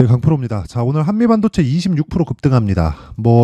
네, 강프로입니다. 자, 오늘 한미반도체 26% 급등합니다.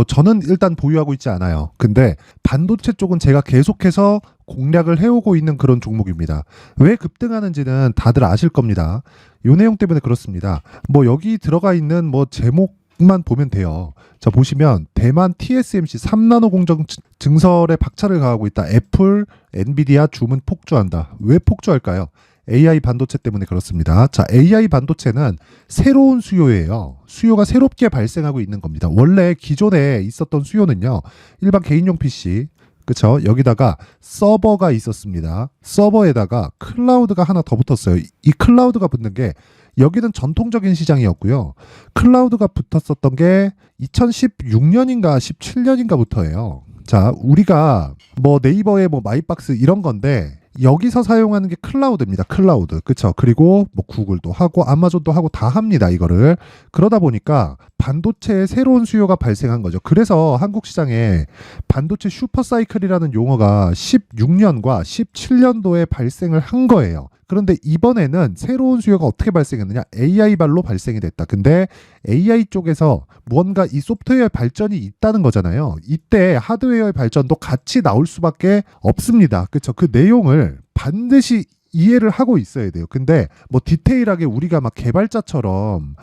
저는 일단 보유하고 있지 않아요. 근데 반도체 쪽은 제가 계속해서 공략을 해오고 있는 그런 종목입니다. 왜 급등하는지는 다들 아실 겁니다. 요 내용 때문에 그렇습니다. 여기 들어가 있는 제목만 보면 돼요. 자, 보시면 대만 TSMC 3나노 공정 증설에 박차를 가하고 있다. 애플, 엔비디아 주문 폭주한다. 왜 폭주할까요? AI 반도체 때문에 그렇습니다. 자, AI 반도체는 새로운 수요예요. 수요가 새롭게 발생하고 있는 겁니다. 원래 기존에 있었던 수요는요, 일반 개인용 PC, 그쵸? 여기다가 서버가 있었습니다. 서버에다가 클라우드가 하나 더 붙었어요. 이 클라우드가 붙는 게 여기는 전통적인 시장이었고요. 클라우드가 붙었었던 게 2016년인가 17년인가부터예요. 자, 우리가 네이버의 마이박스 이런 건데 여기서 사용하는 게 클라우드입니다. 클라우드. 그쵸? 그리고 구글도 하고 아마존도 하고 다 합니다. 이거를. 그러다 보니까 반도체의 새로운 수요가 발생한 거죠. 그래서 한국 시장에 반도체 슈퍼사이클이라는 용어가 16년과 17년도에 발생을 한 거예요. 그런데 이번에는 새로운 수요가 어떻게 발생했느냐? AI 발로 발생이 됐다. 근데 AI 쪽에서 무언가 이 소프트웨어의 발전이 있다는 거잖아요. 이때 하드웨어의 발전도 같이 나올 수밖에 없습니다. 그렇죠? 그 내용을 반드시 이해를 하고 있어야 돼요. 근데 디테일하게 우리가 막 개발자처럼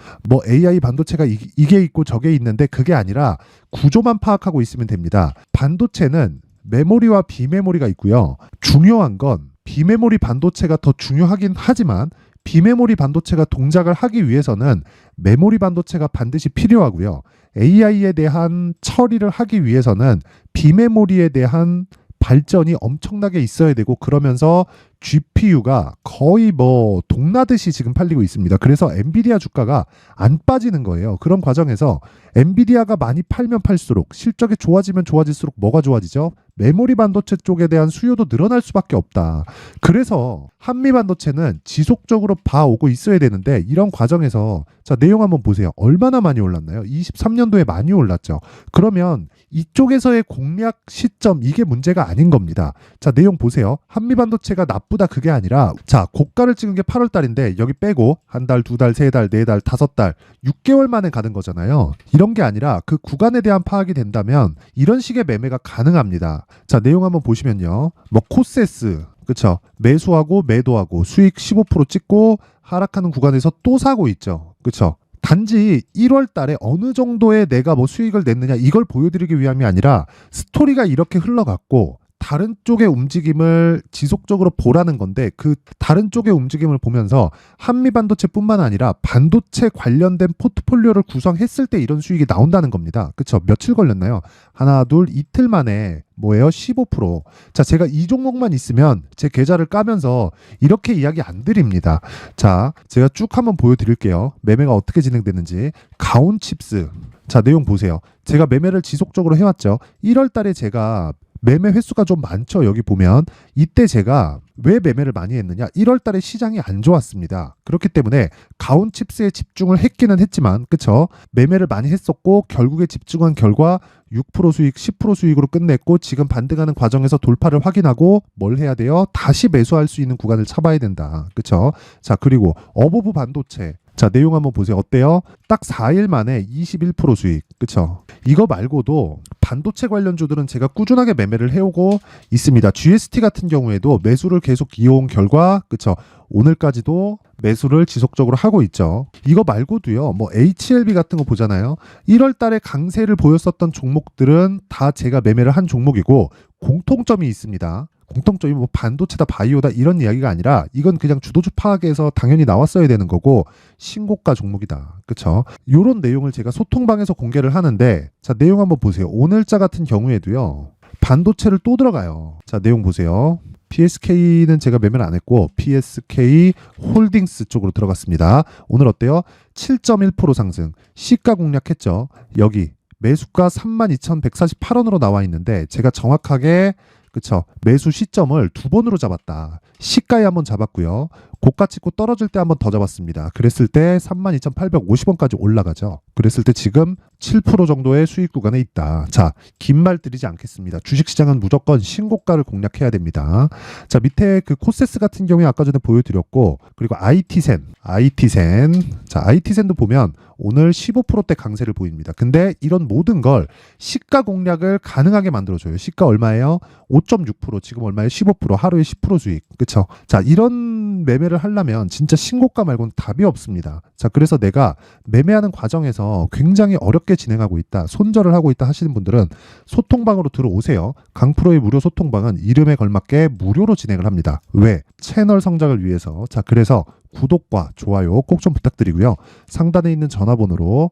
AI 반도체가 이게 있고 저게 있는데 그게 아니라 구조만 파악하고 있으면 됩니다. 반도체는 메모리와 비메모리가 있고요. 중요한 건 비메모리 반도체가 더 중요하긴 하지만 비메모리 반도체가 동작을 하기 위해서는 메모리 반도체가 반드시 필요하고요. AI에 대한 처리를 하기 위해서는 비메모리에 대한 발전이 엄청나게 있어야 되고, 그러면서 GPU가 거의 동나듯이 지금 팔리고 있습니다. 그래서 엔비디아 주가가 안 빠지는 거예요. 그런 과정에서 엔비디아가 많이 팔면 팔수록, 실적이 좋아지면 좋아질수록 뭐가 좋아지죠? 메모리 반도체 쪽에 대한 수요도 늘어날 수밖에 없다. 그래서 한미 반도체는 지속적으로 봐오고 있어야 되는데, 이런 과정에서 자, 내용 한번 보세요. 얼마나 많이 올랐나요? 23년도에 많이 올랐죠. 그러면 이쪽에서의 공략 시점, 이게 문제가 아닌 겁니다. 자, 내용 보세요. 한미 반도체가 나쁘다 그게 아니라, 자, 고가를 찍은 게 8월 달인데 여기 빼고 한 달, 두 달, 세 달, 네 달, 다섯 달, 6개월 만에 가는 거잖아요. 이런 게 아니라 그 구간에 대한 파악이 된다면 이런 식의 매매가 가능합니다. 자, 내용 한번 보시면요. 코세스, 그쵸? 매수하고 매도하고 수익 15% 찍고 하락하는 구간에서 또 사고 있죠. 그쵸? 단지 1월 달에 어느 정도의 내가 수익을 냈느냐 이걸 보여드리기 위함이 아니라 스토리가 이렇게 흘러갔고 다른 쪽의 움직임을 지속적으로 보라는 건데, 그 다른 쪽의 움직임을 보면서 한미 반도체뿐만 아니라 반도체 관련된 포트폴리오를 구성했을 때 이런 수익이 나온다는 겁니다. 그쵸? 며칠 걸렸나요? 하나, 둘, 이틀 만에 15%. 자, 제가 이 종목만 있으면 제 계좌를 까면서 이렇게 이야기 안 드립니다. 자, 제가 쭉 한번 보여드릴게요. 매매가 어떻게 진행되는지. 가온칩스. 자, 내용 보세요. 제가 매매를 지속적으로 해왔죠. 1월 달에 제가 매매 횟수가 좀 많죠. 여기 보면 이때 제가 왜 매매를 많이 했느냐? 1월 달에 시장이 안 좋았습니다. 그렇기 때문에 가온칩스에 집중을 했기는 했지만, 그쵸? 매매를 많이 했었고 결국에 집중한 결과 6% 수익, 10% 수익으로 끝냈고, 지금 반등하는 과정에서 돌파를 확인하고 뭘 해야 돼요? 다시 매수할 수 있는 구간을 잡아야 된다. 그쵸? 자, 그리고 어버브 반도체. 자, 내용 한번 보세요. 어때요? 딱 4일 만에 21% 수익. 그쵸? 이거 말고도 반도체 관련주들은 제가 꾸준하게 매매를 해오고 있습니다. GST 같은 경우에도 매수를 계속 이어온 결과, 그쵸? 오늘까지도 매수를 지속적으로 하고 있죠. 이거 말고도요, HLB 같은 거 보잖아요. 1월 달에 강세를 보였었던 종목들은 다 제가 매매를 한 종목이고, 공통점이 있습니다. 공통점이 반도체다 바이오다 이런 이야기가 아니라 이건 그냥 주도주 파악에서 당연히 나왔어야 되는 거고 신고가 종목이다. 그쵸? 요런 내용을 제가 소통방에서 공개를 하는데, 자, 내용 한번 보세요. 오늘자 같은 경우에도요, 반도체를 또 들어가요. 자, 내용 보세요. PSK는 제가 매매를 안 했고 PSK 홀딩스 쪽으로 들어갔습니다. 오늘 어때요? 7.1% 상승. 시가 공략했죠. 여기 매수가 32,148원으로 나와 있는데 제가 정확하게, 그쵸? 매수 시점을 두 번으로 잡았다. 시가에 한번 잡았고요. 고가 찍고 떨어질 때 한번 더 잡았습니다. 그랬을 때 32,850원까지 올라가죠. 그랬을 때 지금 7% 정도의 수익 구간에 있다. 자, 긴 말 드리지 않겠습니다. 주식시장은 무조건 신고가를 공략해야 됩니다. 자, 밑에 그 코세스 같은 경우에 아까 전에 보여드렸고, 그리고 IT센. 자, IT센도 보면 오늘 15%대 강세를 보입니다. 근데 이런 모든 걸 시가 공략을 가능하게 만들어줘요. 시가 얼마예요? 5.6%, 지금 얼마예요? 15%, 하루에 10% 수익. 그쵸? 자, 이런 매매를 하려면 진짜 신고가 말고는 답이 없습니다. 자, 그래서 내가 매매하는 과정에서 굉장히 어렵게 진행하고 있다, 손절을 하고 있다 하시는 분들은 소통방으로 들어오세요. 강프로의 무료 소통방은 이름에 걸맞게 무료로 진행을 합니다. 왜? 채널 성장을 위해서. 자, 그래서 구독과 좋아요 꼭 좀 부탁드리고요. 상단에 있는 전화번호로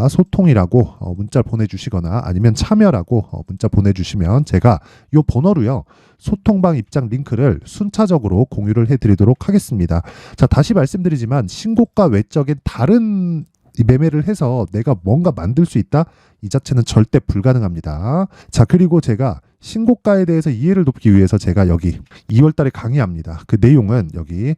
소통이라고 문자 보내주시거나 아니면 참여라고 문자 보내주시면 제가 이 번호로요, 소통방 입장 링크를 순차적으로 공유를 해드리도록 하겠습니다. 자, 다시 말씀드리지만 신고가 외적인 다른 이 매매를 해서 내가 뭔가 만들 수 있다? 이 자체는 절대 불가능합니다. 자, 그리고 제가 신고가에 대해서 이해를 돕기 위해서 제가 여기 2월 달에 강의합니다. 그 내용은 여기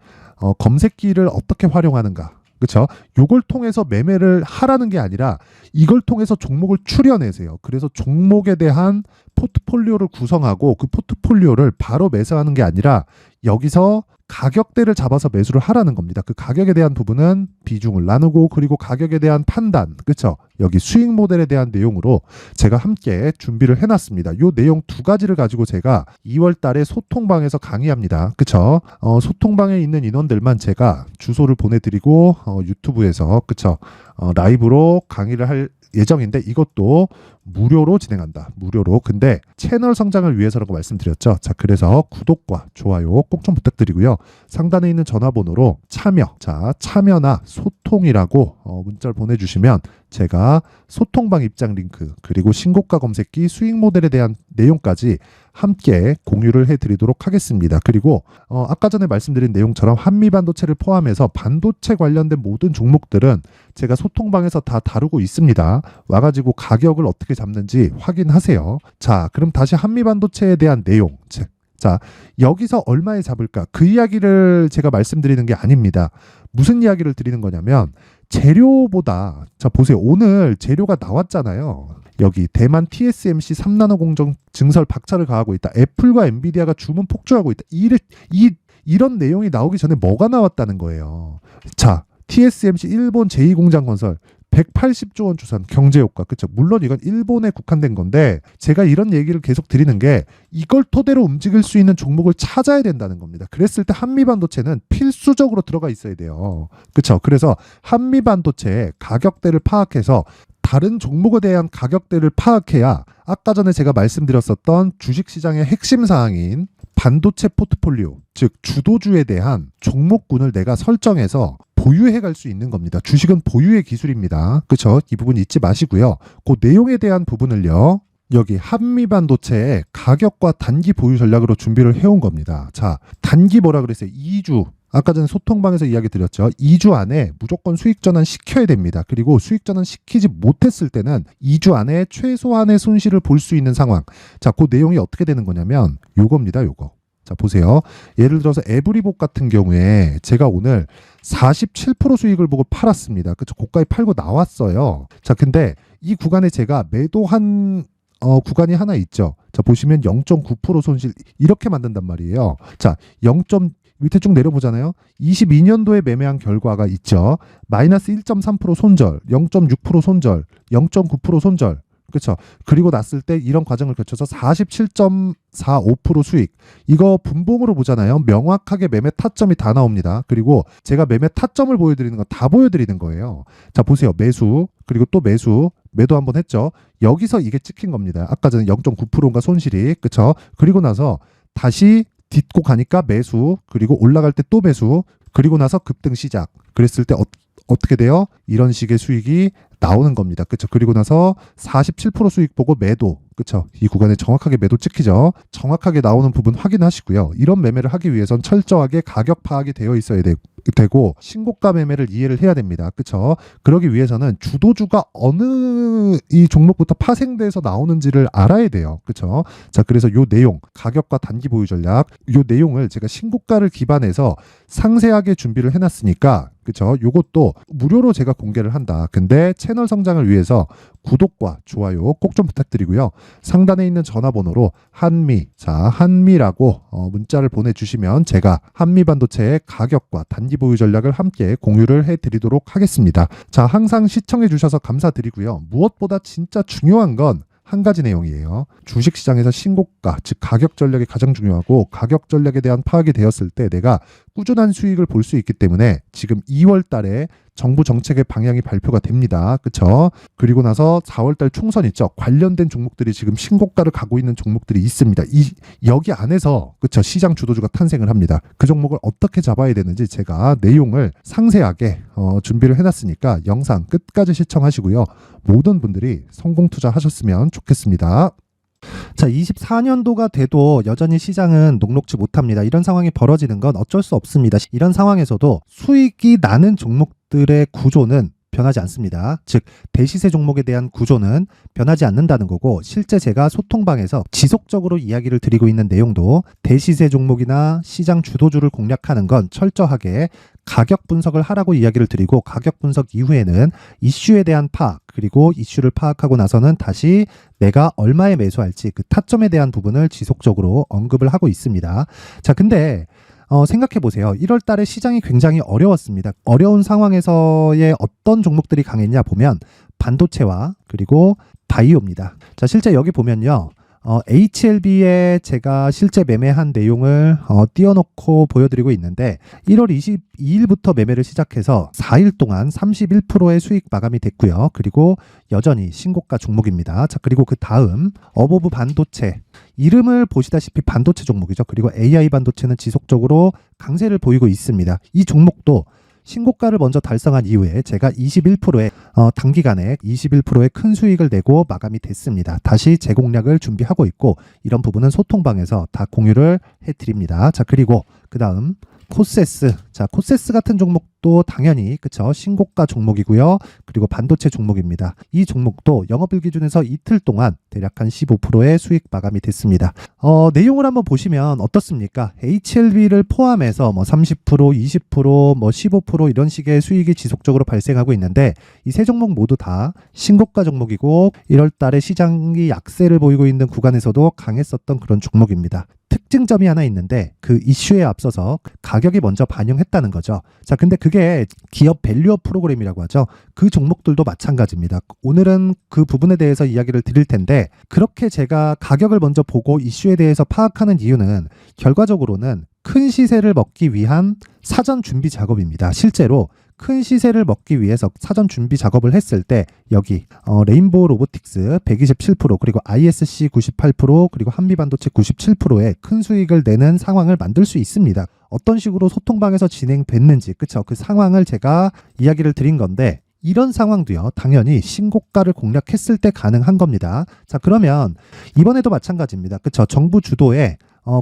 검색기를 어떻게 활용하는가. 그렇죠? 이걸 통해서 매매를 하라는 게 아니라 이걸 통해서 종목을 추려내세요. 그래서 종목에 대한 포트폴리오를 구성하고 그 포트폴리오를 바로 매수하는 게 아니라 여기서 가격대를 잡아서 매수를 하라는 겁니다. 그 가격에 대한 부분은 비중을 나누고, 그리고 가격에 대한 판단, 그렇죠? 여기 수익 모델에 대한 내용으로 제가 함께 준비를 해놨습니다. 이 내용 두 가지를 가지고 제가 2월 달에 소통방에서 강의합니다. 그렇죠? 소통방에 있는 인원들만 제가 주소를 보내드리고 유튜브에서, 그렇죠? 라이브로 강의를 할 예정인데 이것도 무료로 진행한다. 무료로. 근데 채널 성장을 위해서라고 말씀드렸죠. 자, 그래서 구독과 좋아요 꼭 좀 부탁드리고요. 상단에 있는 전화번호로 참여나 소통이라고 문자를 보내주시면 제가 소통방 입장 링크, 그리고 신고가 검색기 수익 모델에 대한 내용까지 함께 공유를 해드리도록 하겠습니다. 그리고 아까 전에 말씀드린 내용처럼 한미반도체를 포함해서 반도체 관련된 모든 종목들은 제가 소통방에서 다 다루고 있습니다. 와가지고 가격을 어떻게 잡는지 확인하세요. 자, 그럼 다시 한미반도체에 대한 내용. 자, 여기서 얼마에 잡을까? 그 이야기를 제가 말씀드리는 게 아닙니다. 무슨 이야기를 드리는 거냐면 재료보다, 자 보세요. 오늘 재료가 나왔잖아요. 여기 대만 TSMC 3나노 공정 증설 박차를 가하고 있다. 애플과 엔비디아가 주문 폭주하고 있다. 이런 내용이 나오기 전에 뭐가 나왔다는 거예요. 자, TSMC 일본 제2공장 건설 180조 원 추산 경제효과. 그렇죠? 물론 이건 일본에 국한된 건데 제가 이런 얘기를 계속 드리는 게 이걸 토대로 움직일 수 있는 종목을 찾아야 된다는 겁니다. 그랬을 때 한미반도체는 필수적으로 들어가 있어야 돼요. 그렇죠? 그래서 한미반도체의 가격대를 파악해서 다른 종목에 대한 가격대를 파악해야 아까 전에 제가 말씀드렸었던 주식시장의 핵심 사항인 반도체 포트폴리오, 즉 주도주에 대한 종목군을 내가 설정해서 보유해 갈 수 있는 겁니다. 주식은 보유의 기술입니다. 그렇죠? 이 부분 잊지 마시고요. 그 내용에 대한 부분을요, 여기 한미반도체의 가격과 단기 보유 전략으로 준비를 해온 겁니다. 자, 단기 뭐라 그랬어요? 2주. 아까 전에 소통방에서 이야기 드렸죠. 2주 안에 무조건 수익 전환 시켜야 됩니다. 그리고 수익 전환 시키지 못했을 때는 2주 안에 최소한의 손실을 볼 수 있는 상황. 자, 그 내용이 어떻게 되는 거냐면 요겁니다. 요거. 자, 보세요. 예를 들어서 에브리복 같은 경우에 제가 오늘 47% 수익을 보고 팔았습니다. 그쵸? 고가에 팔고 나왔어요. 자, 근데 이 구간에 제가 매도한 구간이 하나 있죠. 자, 보시면 0.9% 손실 이렇게 만든단 말이에요. 자, 밑에 쭉 내려보잖아요. 22년도에 매매한 결과가 있죠. 마이너스 1.3% 손절, 0.6% 손절, 0.9% 손절. 그렇죠. 그리고 났을 때 이런 과정을 거쳐서 47.45% 수익. 이거 분봉으로 보잖아요. 명확하게 매매 타점이 다 나옵니다. 그리고 제가 매매 타점을 보여드리는 건 다 보여드리는 거예요. 자, 보세요. 매수, 그리고 또 매수, 매도 한번 했죠. 여기서 이게 찍힌 겁니다. 아까 전에 0.9%인가 손실이. 그렇죠. 그리고 나서 다시 딛고 가니까 매수, 그리고 올라갈 때 또 매수, 그리고 나서 급등 시작. 그랬을 때 어떻게 돼요? 이런 식의 수익이 나오는 겁니다. 그렇죠? 그리고 나서 47% 수익 보고 매도. 그렇죠? 이 구간에 정확하게 매도 찍히죠. 정확하게 나오는 부분 확인하시고요. 이런 매매를 하기 위해선 철저하게 가격 파악이 되어 있어야 되고 신고가 매매를 이해를 해야 됩니다. 그쵸? 그러기 위해서는 주도주가 어느 이 종목부터 파생돼서 나오는지를 알아야 돼요. 그쵸? 자, 그래서 요 내용, 가격과 단기 보유 전략, 요 내용을 제가 신고가를 기반해서 상세하게 준비를 해놨으니까, 그쵸? 요것도 무료로 제가 공개를 한다. 근데 채널 성장을 위해서 구독과 좋아요 꼭 좀 부탁드리고요. 상단에 있는 전화번호로 한미라고 문자를 보내주시면 제가 한미반도체의 가격과 단기 보유 전략을 함께 공유를 해드리도록 하겠습니다. 자, 항상 시청해주셔서 감사드리고요. 무엇보다 진짜 중요한 건 한 가지 내용이에요. 주식시장에서 신고가, 즉 가격 전략이 가장 중요하고, 가격 전략에 대한 파악이 되었을 때 내가 꾸준한 수익을 볼 수 있기 때문에 지금 2월 달에 정부 정책의 방향이 발표가 됩니다. 그쵸? 그리고 나서 4월 달 총선 있죠. 관련된 종목들이 지금 신고가를 가고 있는 종목들이 있습니다. 여기 안에서, 그쵸? 시장 주도주가 탄생을 합니다. 그 종목을 어떻게 잡아야 되는지 제가 내용을 상세하게 준비를 해놨으니까 영상 끝까지 시청하시고요. 모든 분들이 성공 투자하셨으면 좋겠습니다. 자, 24년도가 돼도 여전히 시장은 녹록지 못합니다. 이런 상황이 벌어지는 건 어쩔 수 없습니다. 이런 상황에서도 수익이 나는 종목들의 구조는 변하지 않습니다. 즉, 대시세 종목에 대한 구조는 변하지 않는다는 거고, 실제 제가 소통방에서 지속적으로 이야기를 드리고 있는 내용도 대시세 종목이나 시장 주도주를 공략하는 건 철저하게 가격 분석을 하라고 이야기를 드리고, 가격 분석 이후에는 이슈에 대한 파악, 그리고 이슈를 파악하고 나서는 다시 내가 얼마에 매수할지 그 타점에 대한 부분을 지속적으로 언급을 하고 있습니다. 자, 근데 생각해 보세요. 1월 달에 시장이 굉장히 어려웠습니다. 어려운 상황에서의 어떤 종목들이 강했냐 보면 반도체와 그리고 바이오입니다. 자, 실제 여기 보면요. HLB에 제가 실제 매매한 내용을 띄워놓고 보여드리고 있는데, 1월 22일부터 매매를 시작해서 4일 동안 31%의 수익 마감이 됐고요. 그리고 여전히 신고가 종목입니다. 자, 그리고 그 다음 어보브 반도체, 이름을 보시다시피 반도체 종목이죠. 그리고 AI 반도체는 지속적으로 강세를 보이고 있습니다. 이 종목도 신고가를 먼저 달성한 이후에 제가 21%의 단기간에 21%의 큰 수익을 내고 마감이 됐습니다. 다시 재공략을 준비하고 있고, 이런 부분은 소통방에서 다 공유를 해드립니다. 자, 그리고 그 다음 코세스. 자, 코세스 같은 종목도 당연히 그쵸, 신고가 종목이고요. 그리고 반도체 종목입니다. 이 종목도 영업일 기준에서 이틀 동안 대략 한 15%의 수익 마감이 됐습니다. 내용을 한번 보시면 어떻습니까? HLB를 포함해서 30%, 20%, 15% 이런 식의 수익이 지속적으로 발생하고 있는데, 이 세 종목 모두 다 신고가 종목이고, 1월 달에 시장이 약세를 보이고 있는 구간에서도 강했었던 그런 종목입니다. 특징점이 하나 있는데, 그 이슈에 앞서서 가격이 먼저 반영했다는 거죠. 자, 근데 그게 기업 밸류업 프로그램이라고 하죠. 그 종목들도 마찬가지입니다. 오늘은 그 부분에 대해서 이야기를 드릴 텐데, 그렇게 제가 가격을 먼저 보고 이슈에 대해서 파악하는 이유는 결과적으로는 큰 시세를 먹기 위한 사전 준비 작업입니다. 실제로 큰 시세를 먹기 위해서 사전 준비 작업을 했을 때 여기 레인보우 로보틱스 127%, 그리고 ISC 98%, 그리고 한미반도체 97%의 큰 수익을 내는 상황을 만들 수 있습니다. 어떤 식으로 소통방에서 진행됐는지, 그쵸? 그 상황을 제가 이야기를 드린 건데, 이런 상황도요, 당연히 신고가를 공략했을 때 가능한 겁니다. 자, 그러면 이번에도 마찬가지입니다. 그쵸? 정부 주도의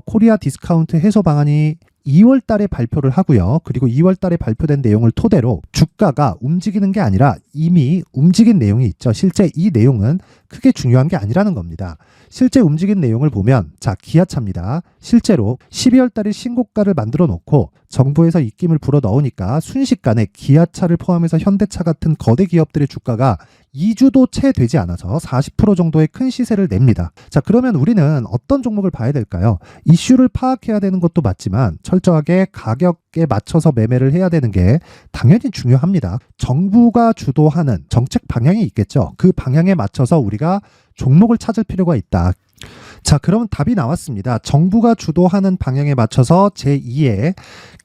코리아 디스카운트 해소 방안이 2월 달에 발표를 하고요. 그리고 2월 달에 발표된 내용을 토대로 주가가 움직이는 게 아니라 이미 움직인 내용이 있죠. 실제 이 내용은 크게 중요한 게 아니라는 겁니다. 실제 움직인 내용을 보면, 자, 기아차입니다. 실제로 12월 달에 신고가를 만들어 놓고 정부에서 입김을 불어 넣으니까 순식간에 기아차를 포함해서 현대차 같은 거대 기업들의 주가가 2주도 채 되지 않아서 40% 정도의 큰 시세를 냅니다. 자, 그러면 우리는 어떤 종목을 봐야 될까요? 이슈를 파악해야 되는 것도 맞지만 철저하게 가격에 맞춰서 매매를 해야 되는 게 당연히 중요합니다. 정부가 주도하는 정책 방향이 있겠죠. 그 방향에 맞춰서 우리가 종목을 찾을 필요가 있다. 자, 그럼 답이 나왔습니다. 정부가 주도하는 방향에 맞춰서 제2의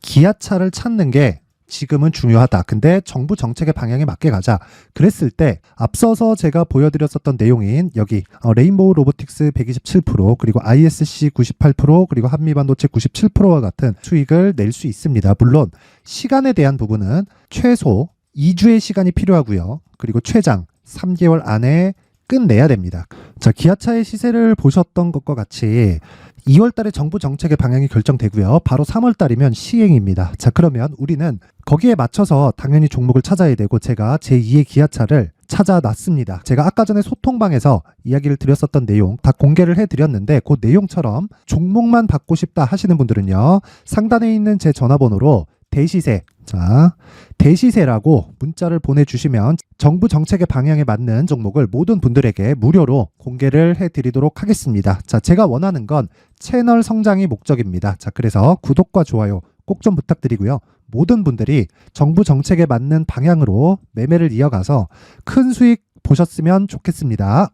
기아차를 찾는 게 지금은 중요하다. 근데 정부 정책의 방향에 맞게 가자. 그랬을 때 앞서서 제가 보여드렸었던 내용인 여기 레인보우 로보틱스 127%, 그리고 ISC 98%, 그리고 한미반도체 97%와 같은 수익을 낼 수 있습니다. 물론 시간에 대한 부분은 최소 2주의 시간이 필요하고요. 그리고 최장 3개월 안에 끝내야 됩니다. 자, 기아차의 시세를 보셨던 것과 같이 2월 달에 정부 정책의 방향이 결정되고요. 바로 3월 달이면 시행입니다. 자, 그러면 우리는 거기에 맞춰서 당연히 종목을 찾아야 되고 제가 제2의 기아차를 찾아놨습니다. 제가 아까 전에 소통방에서 이야기를 드렸었던 내용 다 공개를 해드렸는데 그 내용처럼 종목만 받고 싶다 하시는 분들은요. 상단에 있는 제 전화번호로 대시세, 자, 대시세라고 문자를 보내주시면 정부 정책의 방향에 맞는 종목을 모든 분들에게 무료로 공개를 해드리도록 하겠습니다. 자, 제가 원하는 건 채널 성장이 목적입니다. 자, 그래서 구독과 좋아요 꼭 좀 부탁드리고요. 모든 분들이 정부 정책에 맞는 방향으로 매매를 이어가서 큰 수익 보셨으면 좋겠습니다.